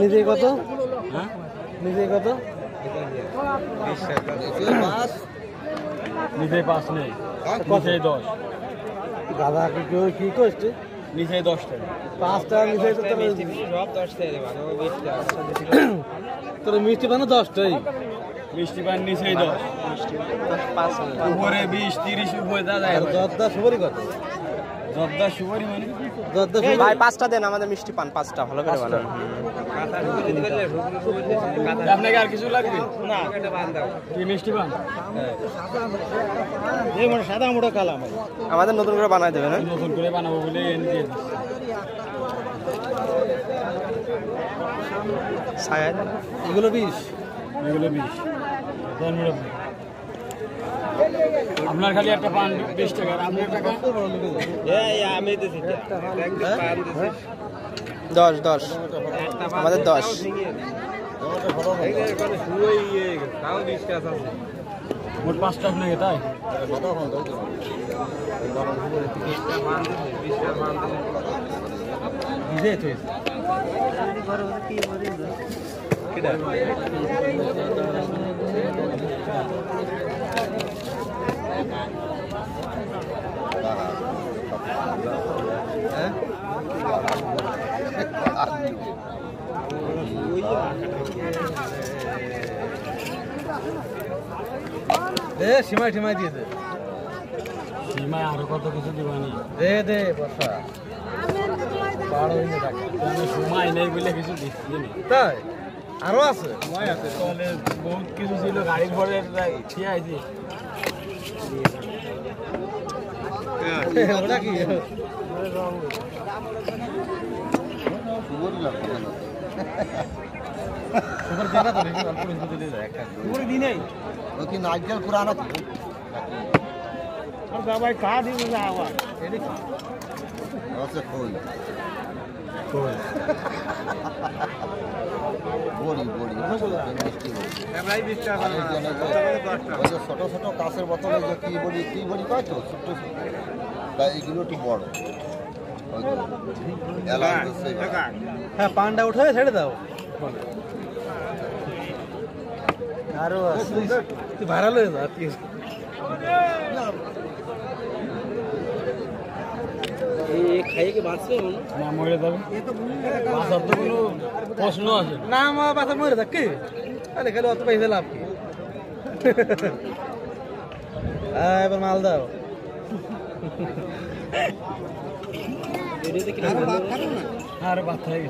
নিজে কত? নিজে কত? নিজে 5 নেই, নিচে 10। গাধা কি করছে? নিচে 10 টাকা। 5 টাকা নিচে তো সব 10 টাকা ভালো 20 টাকা। তোর মিষ্টি পানো 10টাই। মিষ্টি পান নিচে 10, উপরে 20 30 উপরে দাদা। আর জর্দা সুপারি কত? জর্দা সুপারি মানে জর্দা ভাই 5টা দেন, আমাদের মিষ্টি পান 5টা ভালো করে বানান। আপনাকে আর কিছু লাগবে? না এটা বান দাও। কি মিষ্টি পান? এই মানে সাদা মোটা কালাম। আমাদের নতুন করে বানাই দেবেন। নতুন করে বানাবো বলে এনে দিয়ে দিচ্ছি। এগুলো 20। এগুলো 20। আপনার খালি একটা পান 20 টাকা, আর আপনার টাকা আমি দিছি পান দিছি 10 আমাদের 10। মোট 5 টাকা লাগে তাই। সীমাই ঠিমাই দিয়ে দে। সীমায় আরো কত কিছু দিবানি। দে বর্ষা। সময় নেই বলে কিছু দিচ্ছি না। তাই আরো আছে? সময় আছে, তাহলে বহুত কিছু ছিল, গাড়ির পরে ঠিক আছে। ওটা কি? নারকেল পুরানা ভাই খা দিন আবার ছোট ছোট কাঁচের বোতলে যে কি বড়ি পাই তো ছোট্ট তাই এগুলো একটু বড়। হ্যাঁ পানটা উঠে ছেড়ে দাও। আরো তুই ভাইরাল হয়ে যা। খাইয়ে কি বাঁচবে না মরে যাবে, বাঁচার তো কোনো প্রশ্ন আছে না। আমার বাসা মরে থাক কি? আরে খালি অত পয়সা লাভ কি? এবার মাল দাও। আর বাদ থাকে